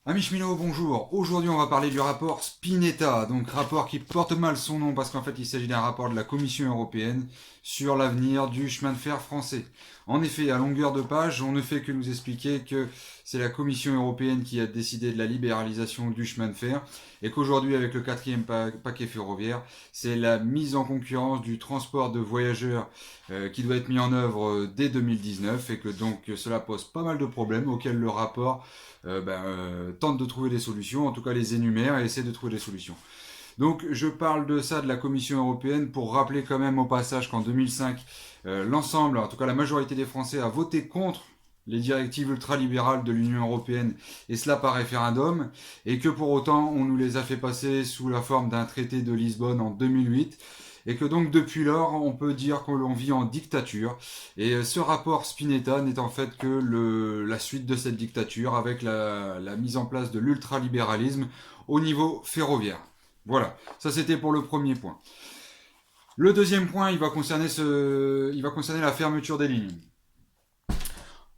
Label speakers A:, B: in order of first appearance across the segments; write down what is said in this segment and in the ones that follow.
A: Ami Cheminots, bonjour. Aujourd'hui, on va parler du rapport Spinetta. Donc, rapport qui porte mal son nom parce qu'en fait, il s'agit d'un rapport de la Commission européenne sur l'avenir du chemin de fer français. En effet, à longueur de page, on ne fait que nous expliquer que c'est la Commission européenne qui a décidé de la libéralisation du chemin de fer et qu'aujourd'hui, avec le quatrième paquet ferroviaire, c'est la mise en concurrence du transport de voyageurs qui doit être mis en œuvre dès 2019 et que donc cela pose pas mal de problèmes auxquels le rapport tente de trouver des solutions, en tout cas les énumère et essaie de trouver des solutions. Donc je parle de ça de la Commission européenne pour rappeler quand même au passage qu'en 2005, l'ensemble, en tout cas la majorité des Français a voté contre les directives ultralibérales de l'Union européenne, et cela par référendum, et que pour autant on nous les a fait passer sous la forme d'un traité de Lisbonne en 2008, et que donc depuis lors on peut dire que l'on vit en dictature, et ce rapport Spinetta n'est en fait que la suite de cette dictature avec la mise en place de l'ultralibéralisme au niveau ferroviaire. Voilà, ça c'était pour le premier point. Le deuxième point, il va concerner la fermeture des lignes.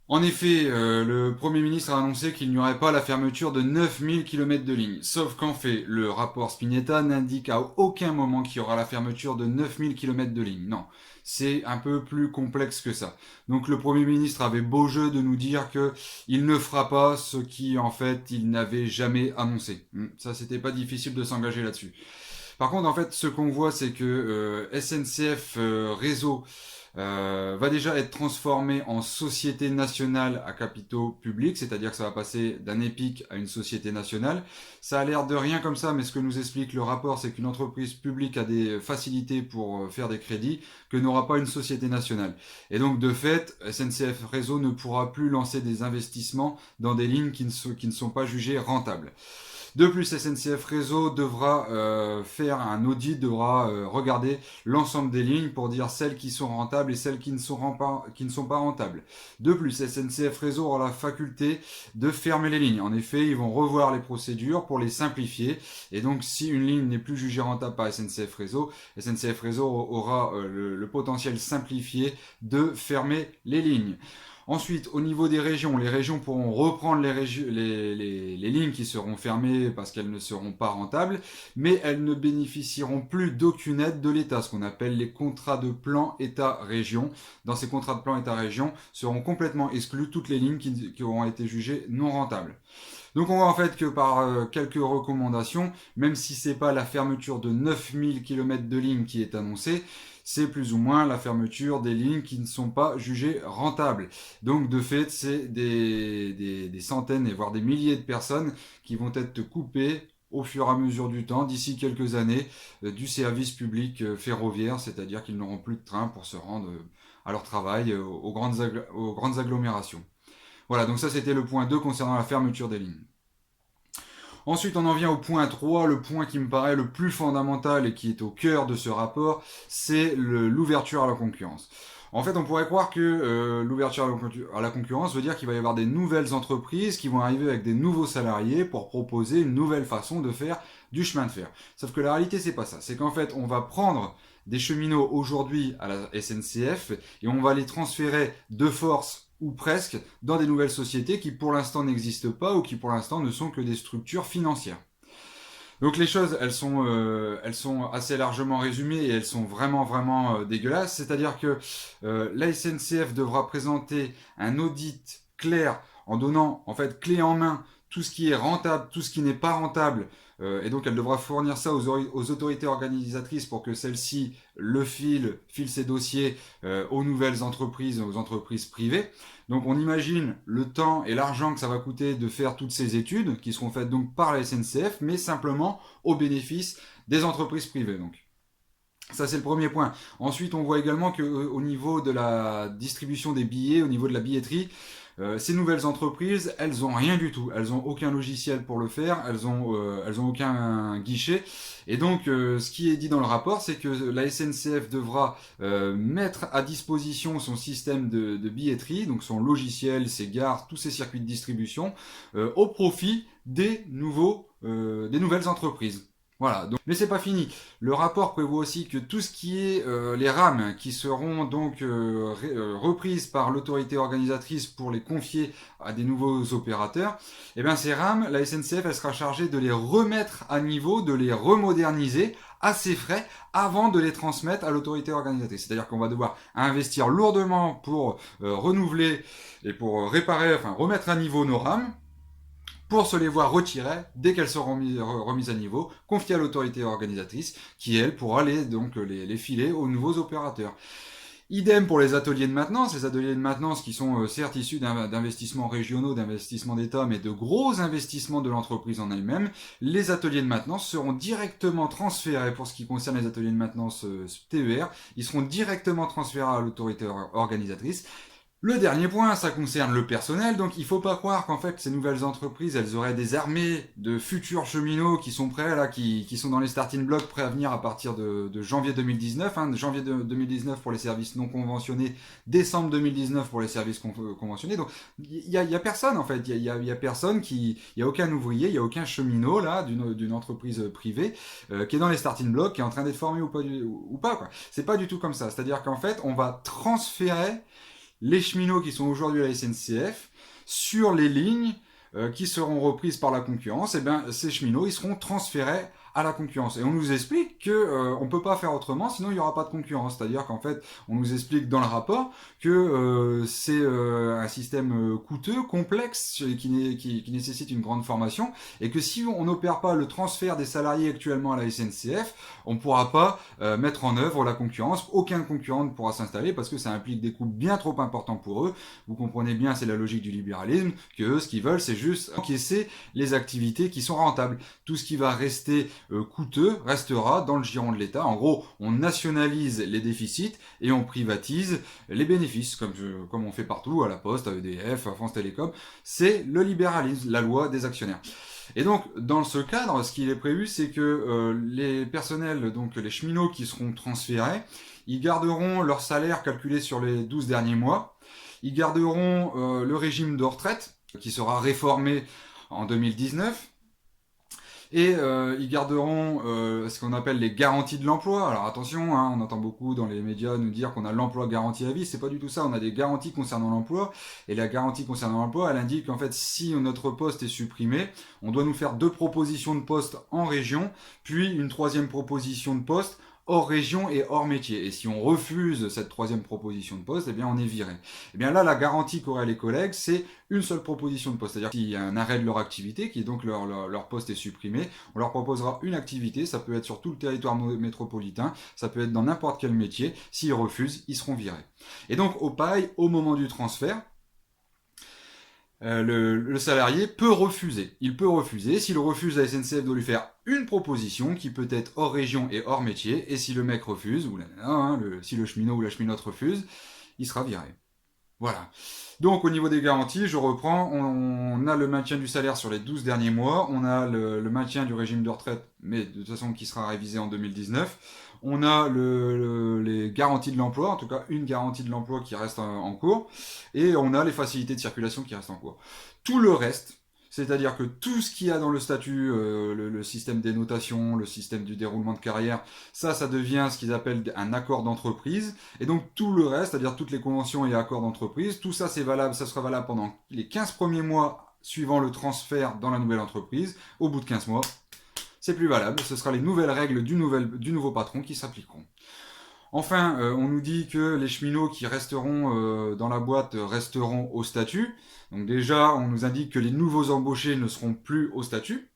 A: En effet, le Premier ministre a annoncé qu'il n'y aurait pas la fermeture de 9000 km de lignes. Sauf qu'en fait, le rapport Spinetta n'indique à aucun moment qu'il y aura la fermeture de 9000 km de lignes. Non, c'est un peu plus complexe que ça. Donc le Premier ministre avait beau jeu de nous dire que il ne fera pas ce qui, en fait, il n'avait jamais annoncé. Ça, c'était pas difficile de s'engager là-dessus. Par contre, en fait, ce qu'on voit, c'est que SNCF Réseau va déjà être transformé en société nationale à capitaux publics, c'est-à-dire que ça va passer d'un EPIC à une société nationale. Ça a l'air de rien comme ça, mais ce que nous explique le rapport, c'est qu'une entreprise publique a des facilités pour faire des crédits que n'aura pas une société nationale. Et donc, de fait, SNCF Réseau ne pourra plus lancer des investissements dans des lignes qui ne sont pas jugées rentables. De plus, SNCF Réseau devra faire un audit, devra regarder l'ensemble des lignes pour dire celles qui sont rentables et celles qui ne sont pas rentables. De plus, SNCF Réseau aura la faculté de fermer les lignes. En effet, ils vont revoir les procédures pour les simplifier. Et donc, si une ligne n'est plus jugée rentable par SNCF Réseau aura le potentiel simplifié de fermer les lignes. Ensuite, au niveau des régions, les régions pourront reprendre les lignes qui seront fermées parce qu'elles ne seront pas rentables, mais elles ne bénéficieront plus d'aucune aide de l'État, ce qu'on appelle les contrats de plan État-région. Dans ces contrats de plan État-région seront complètement exclues toutes les lignes qui auront été jugées non rentables. Donc on voit en fait que par quelques recommandations, même si c'est pas la fermeture de 9000 km de lignes qui est annoncée, c'est plus ou moins la fermeture des lignes qui ne sont pas jugées rentables. Donc de fait, c'est des centaines et voire des milliers de personnes qui vont être coupées au fur et à mesure du temps, d'ici quelques années, du service public ferroviaire, c'est-à-dire qu'ils n'auront plus de train pour se rendre à leur travail, aux grandes agglomérations. Voilà, donc ça c'était le point 2 concernant la fermeture des lignes. Ensuite, on en vient au point 3, le point qui me paraît le plus fondamental et qui est au cœur de ce rapport, c'est l'ouverture à la concurrence. En fait, on pourrait croire que l'ouverture à la concurrence veut dire qu'il va y avoir des nouvelles entreprises qui vont arriver avec des nouveaux salariés pour proposer une nouvelle façon de faire du chemin de fer. Sauf que la réalité, c'est pas ça. C'est qu'en fait, on va prendre des cheminots aujourd'hui à la SNCF et on va les transférer de force ou presque dans des nouvelles sociétés qui pour l'instant n'existent pas ou qui pour l'instant ne sont que des structures financières. Donc les choses, elles sont assez largement résumées et elles sont vraiment dégueulasses. C'est-à-dire que la SNCF devra présenter un audit clair en donnant en fait clé en main tout ce qui est rentable, tout ce qui n'est pas rentable. Et donc elle devra fournir ça aux autorités organisatrices pour que celles-ci filent ces dossiers aux nouvelles entreprises, aux entreprises privées. Donc on imagine le temps et l'argent que ça va coûter de faire toutes ces études qui seront faites donc par la SNCF, mais simplement au bénéfice des entreprises privées. Donc. Ça, c'est le premier point. Ensuite, on voit également qu'au niveau de la distribution des billets, au niveau de la billetterie, ces nouvelles entreprises, elles ont rien du tout. Elles ont aucun logiciel pour le faire. Elles ont aucun guichet. Et donc, ce qui est dit dans le rapport, c'est que la SNCF devra mettre à disposition son système de billetterie, donc son logiciel, ses gares, tous ses circuits de distribution, au profit des nouvelles entreprises. Voilà, donc, mais c'est pas fini. Le rapport prévoit aussi que tout ce qui est les rames qui seront donc reprises par l'autorité organisatrice pour les confier à des nouveaux opérateurs, eh bien ces rames, la SNCF elle sera chargée de les remettre à niveau, de les remoderniser à ses frais avant de les transmettre à l'autorité organisatrice. C'est-à-dire qu'on va devoir investir lourdement pour renouveler et pour réparer, enfin remettre à niveau nos rames pour se les voir retirer dès qu'elles seront remises à niveau, confiées à l'autorité organisatrice, qui elle pourra donc les filer aux nouveaux opérateurs. Idem pour les ateliers de maintenance qui sont certes issus d'investissements régionaux, d'investissements d'État, mais de gros investissements de l'entreprise en elle-même. Les ateliers de maintenance seront directement transférés, pour ce qui concerne les ateliers de maintenance TER, ils seront directement transférés à l'autorité organisatrice. Le dernier point, ça concerne le personnel, donc il ne faut pas croire qu'en fait ces nouvelles entreprises, elles auraient des armées de futurs cheminots qui sont prêts, là, qui sont dans les starting blocks, prêts à venir à partir de janvier 2019, janvier 2019 pour les services non conventionnés, décembre 2019 pour les services conventionnés, donc il y a personne en fait, il y a personne il y a aucun ouvrier, il y a aucun cheminot là d'une entreprise privée qui est dans les starting blocks, qui est en train d'être formé ou pas quoi. C'est pas du tout comme ça, c'est-à-dire qu'en fait on va transférer les cheminots qui sont aujourd'hui à la SNCF sur les lignes qui seront reprises par la concurrence, et bien ces cheminots ils seront transférés à la concurrence. Et on nous explique que on peut pas faire autrement, sinon il n'y aura pas de concurrence. C'est-à-dire qu'en fait, on nous explique dans le rapport que c'est un système coûteux, complexe, qui nécessite une grande formation, et que si on n'opère pas le transfert des salariés actuellement à la SNCF, on ne pourra pas mettre en œuvre la concurrence. Aucun concurrent ne pourra s'installer parce que ça implique des coûts bien trop importants pour eux. Vous comprenez bien, c'est la logique du libéralisme, que eux, ce qu'ils veulent, c'est juste encaisser les activités qui sont rentables. Tout ce qui va rester coûteux restera dans le giron de l'État. En gros, on nationalise les déficits et on privatise les bénéfices, comme on fait partout, à la Poste, à EDF, à France Télécom. C'est le libéralisme, la loi des actionnaires. Et donc, dans ce cadre, ce qui est prévu, c'est que les personnels, donc les cheminots qui seront transférés, ils garderont leur salaire calculé sur les 12 derniers mois. Ils garderont le régime de retraite, qui sera réformé en 2019. Et ils garderont ce qu'on appelle les garanties de l'emploi. Alors attention, on entend beaucoup dans les médias nous dire qu'on a l'emploi garanti à vie. C'est pas du tout ça. On a des garanties concernant l'emploi. Et la garantie concernant l'emploi, elle indique qu'en fait, si notre poste est supprimé, on doit nous faire 2 propositions de poste en région, puis une 3e proposition de poste hors région et hors métier. Et si on refuse cette 3e proposition de poste, eh bien on est viré. Eh bien là, la garantie qu'auraient les collègues, c'est une seule proposition de poste. C'est-à-dire qu'il y a un arrêt de leur activité, qui est donc leur poste est supprimé, on leur proposera une activité, ça peut être sur tout le territoire métropolitain, ça peut être dans n'importe quel métier. S'ils refusent, ils seront virés. Et donc au pail, au moment du transfert, le salarié peut refuser. Il peut refuser. S'il refuse, la SNCF doit lui faire une proposition qui peut être hors région et hors métier. Et si le mec refuse, ou si le cheminot ou la cheminote refuse, il sera viré. Voilà. Donc au niveau des garanties, je reprends, on a le maintien du salaire sur les 12 derniers mois, on a le maintien du régime de retraite, mais de toute façon qui sera révisé en 2019. On a les garanties de l'emploi, en tout cas une garantie de l'emploi qui reste en cours, et on a les facilités de circulation qui restent en cours. Tout le reste, c'est-à-dire que tout ce qu'il y a dans le statut, le système des notations, le système du déroulement de carrière, ça devient ce qu'ils appellent un accord d'entreprise. Et donc tout le reste, c'est-à-dire toutes les conventions et accords d'entreprise, tout ça c'est valable, ça sera valable pendant les 15 premiers mois suivant le transfert dans la nouvelle entreprise. Au bout de 15 mois, c'est plus valable. Ce sera les nouvelles règles du nouveau patron qui s'appliqueront. Enfin, on nous dit que les cheminots qui resteront dans la boîte resteront au statut. Donc déjà, on nous indique que les nouveaux embauchés ne seront plus au statut.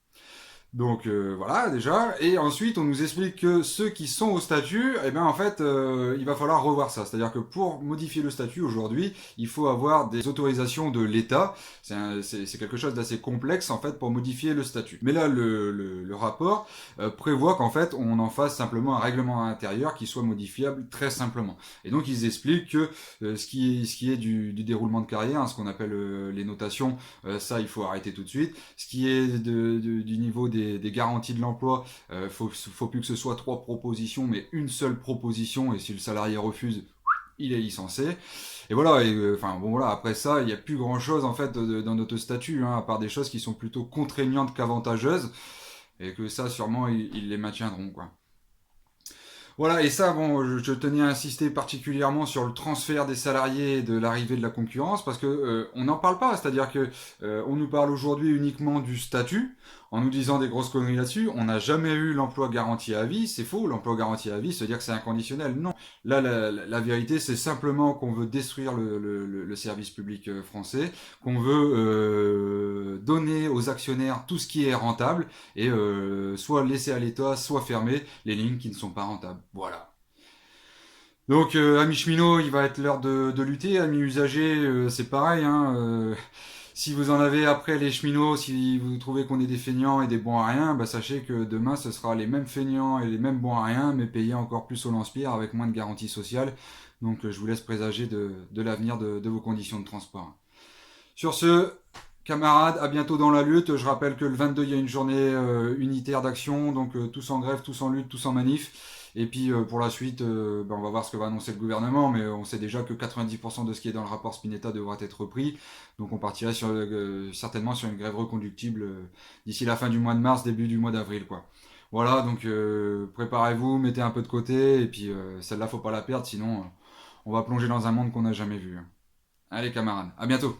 A: Donc voilà déjà, et ensuite on nous explique que ceux qui sont au statut, eh bien en fait il va falloir revoir ça. C'est-à-dire que pour modifier le statut aujourd'hui, il faut avoir des autorisations de l'État. C'est quelque chose d'assez complexe en fait pour modifier le statut. Mais là le rapport prévoit qu'en fait on en fasse simplement un règlement intérieur qui soit modifiable très simplement. Et donc ils expliquent que ce qui est du déroulement de carrière, ce qu'on appelle les notations, ça il faut arrêter tout de suite. Ce qui est du niveau des garanties de l'emploi, faut plus que ce soit 3 propositions, mais une seule proposition, et si le salarié refuse, il est licencié. Et voilà, après ça, il n'y a plus grand chose en fait dans notre statut, à part des choses qui sont plutôt contraignantes qu'avantageuses. et que ça, sûrement, ils les maintiendront, quoi. Voilà, et ça, bon, je tenais à insister particulièrement sur le transfert des salariés et de l'arrivée de la concurrence, parce que on n'en parle pas, c'est-à-dire que on nous parle aujourd'hui uniquement du statut, en nous disant des grosses conneries là-dessus. On n'a jamais eu l'emploi garanti à vie, c'est faux. L'emploi garanti à vie, se dire que c'est inconditionnel, non. Là, la vérité, c'est simplement qu'on veut détruire le service public français, qu'on veut donner aux actionnaires tout ce qui est rentable et soit laisser à l'État, soit fermer les lignes qui ne sont pas rentables. Voilà. Donc, amis cheminots, il va être l'heure de lutter. Amis usagers, c'est pareil. Hein, si vous en avez après les cheminots, si vous trouvez qu'on est des feignants et des bons à rien, bah sachez que demain, ce sera les mêmes feignants et les mêmes bons à rien, mais payés encore plus au lance-pierre avec moins de garantie sociale. Donc, je vous laisse présager de l'avenir de vos conditions de transport. Sur ce, camarades, à bientôt dans la lutte. Je rappelle que le 22, il y a une journée unitaire d'action, donc tous en grève, tous en lutte, tous en manif. Et puis pour la suite, on va voir ce que va annoncer le gouvernement, mais on sait déjà que 90% de ce qui est dans le rapport Spinetta devra être repris. Donc on partirait certainement sur une grève reconductible d'ici la fin du mois de mars, début du mois d'avril, quoi. Voilà, donc préparez-vous, mettez un peu de côté, et puis celle-là, faut pas la perdre, sinon on va plonger dans un monde qu'on n'a jamais vu. Allez camarades, à bientôt.